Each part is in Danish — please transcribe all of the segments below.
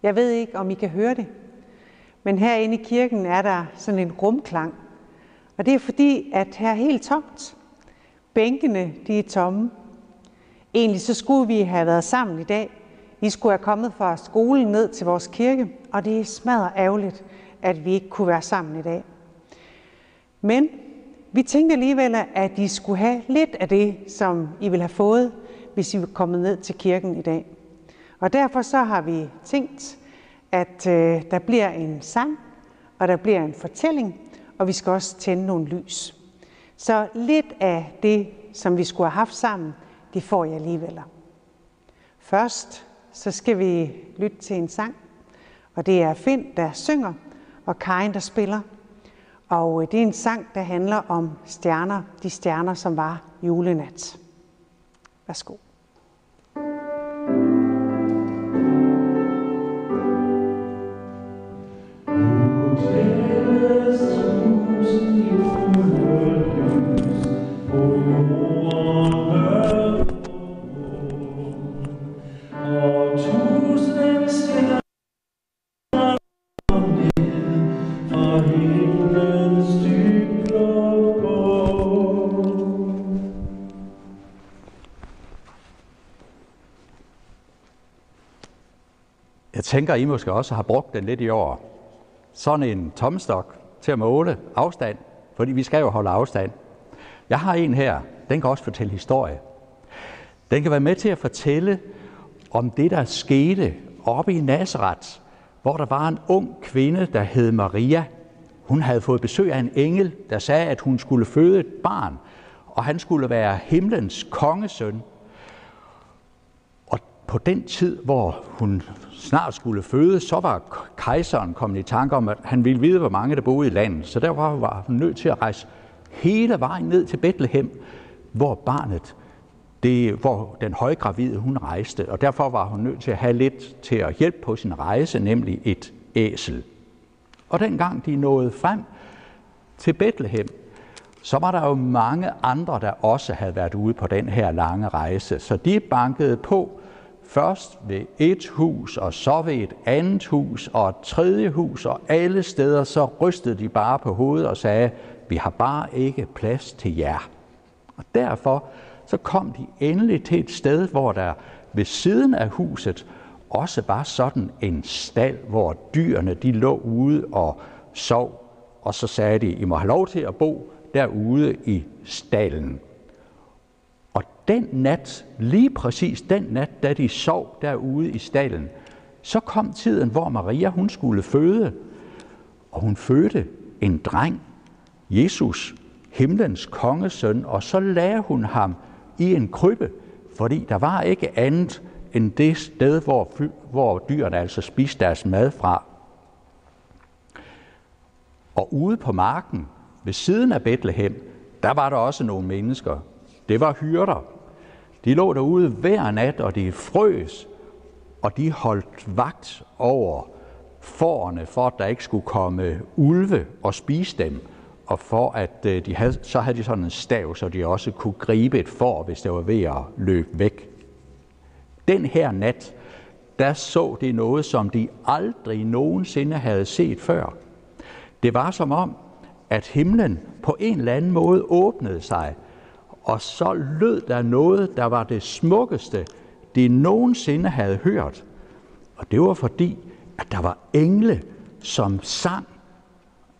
Jeg ved ikke, om I kan høre det, men herinde i kirken er der sådan en rumklang. Og det er fordi, at her er helt tomt. Bænkene, de er tomme. Egentlig så skulle vi have været sammen i dag. I skulle have kommet fra skolen ned til vores kirke, og det er smadret ærgerligt, at vi ikke kunne være sammen i dag. Men vi tænkte alligevel, at I skulle have lidt af det, som I ville have fået, hvis I var kommet ned til kirken i dag. Og derfor så har vi tænkt, at der bliver en sang, og der bliver en fortælling, og vi skal også tænde nogle lys. Så lidt af det, som vi skulle have haft sammen, det får jeg alligevel. Først så skal vi lytte til en sang, og det er Finn, der synger, og Karin, der spiller. Og det er en sang, der handler om stjerner, de stjerner, som var julenat. Værsgo. Jeg tænker, I måske også har brugt den lidt i år. Sådan en tommestok til at måle afstand, fordi vi skal jo holde afstand. Jeg har en her, den kan også fortælle historie. Den kan være med til at fortælle om det, der skete oppe i Nazareth, hvor der var en ung kvinde, der hed Maria. Hun havde fået besøg af en engel, der sagde, at hun skulle føde et barn, og han skulle være himlens kongesøn. Og på den tid, hvor hun snart skulle føde, så var kejseren kommet i tanke om, at han ville vide, hvor mange der boede i landet. Så derfor var hun nødt til at rejse hele vejen ned til Bethlehem, hvor den højgravide hun rejste. Og derfor var hun nødt til at have lidt til at hjælpe på sin rejse, nemlig et æsel. Og dengang de nåede frem til Bethlehem, så var der jo mange andre, der også havde været ude på den her lange rejse. Så de bankede på, først ved et hus, og så ved et andet hus, og et tredje hus, og alle steder så rystede de bare på hovedet og sagde, vi har bare ikke plads til jer. Og derfor så kom de endelig til et sted, hvor der ved siden af huset også var sådan en stald, hvor dyrene de lå ude og sov. Og så sagde de, I må have lov til at bo derude i stallen. Og den nat, lige præcis den nat, da de sov derude i stallen, så kom tiden, hvor Maria hun skulle føde. Og hun fødte en dreng, Jesus, himlens kongesøn, og så lagde hun ham i en krybbe, fordi der var ikke andet end det sted, hvor dyrene altså spiste deres mad fra. Og ude på marken, ved siden af Bethlehem, der var der også nogle mennesker. Det var hyrder. De lå derude hver nat, og de frøs, og de holdt vagt over fårene, for at der ikke skulle komme ulve og spise dem, og for at så havde de sådan en stav, så de også kunne gribe et får, hvis det var ved at løbe væk. Den her nat, der så de noget, som de aldrig nogensinde havde set før. Det var som om, at himlen på en eller anden måde åbnede sig, og så lød der noget, der var det smukkeste, de nogensinde havde hørt. Og det var fordi, at der var engle, som sang,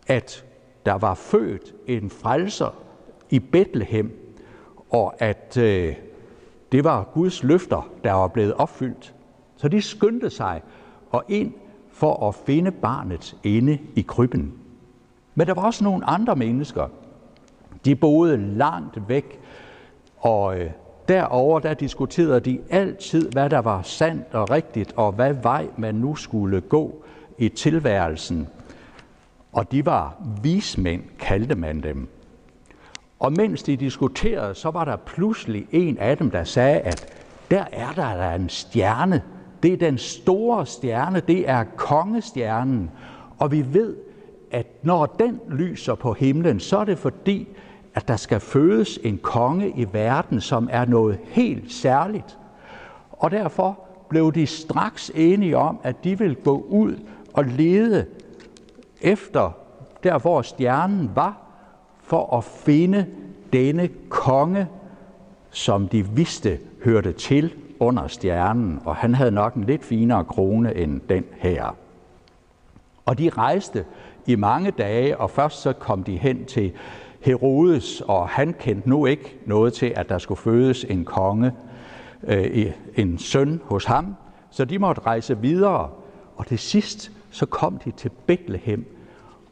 at der var født en frelser i Bethlehem, og at det var Guds løfter, der var blevet opfyldt. Så de skyndte sig og ind for at finde barnet inde i krybben. Men der var også nogle andre mennesker. De boede langt væk, og derovre der diskuterede de altid, hvad der var sandt og rigtigt, og hvad vej man nu skulle gå i tilværelsen. Og de var vismænd, kaldte man dem. Og mens de diskuterede, så var der pludselig en af dem, der sagde, at der er en stjerne. Det er den store stjerne, det er kongestjernen. Og vi ved, at når den lyser på himlen, så er det fordi, at der skal fødes en konge i verden, som er noget helt særligt. Og derfor blev de straks enige om, at de ville gå ud og lede efter der, hvor stjernen var, for at finde denne konge, som de vidste hørte til under stjernen, og han havde nok en lidt finere krone end den her. Og de rejste i mange dage, og først så kom de hen til Herodes, og han kendte nu ikke noget til, at der skulle fødes en konge, en søn hos ham, så de måtte rejse videre, og til sidst så kom de til Betlehem,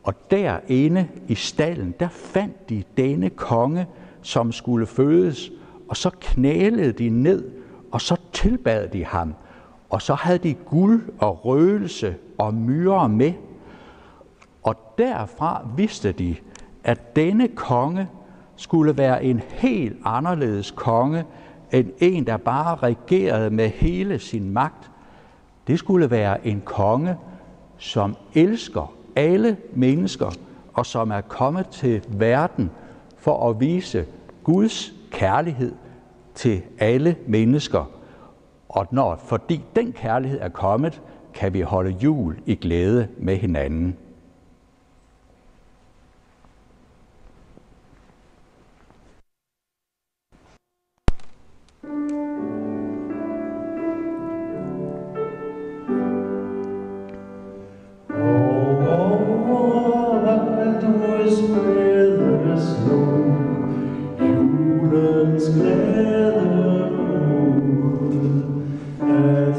og derinde i stallen, der fandt de denne konge, som skulle fødes, og så knælede de ned, og så tilbad de ham, og så havde de guld og røgelse og myrer med, og derfra vidste de, at denne konge skulle være en helt anderledes konge, end en, der bare regerede med hele sin magt. Det skulle være en konge, som elsker alle mennesker, og som er kommet til verden for at vise Guds kærlighed til alle mennesker. Og fordi den kærlighed er kommet, kan vi holde jul i glæde med hinanden. Julens glæde, at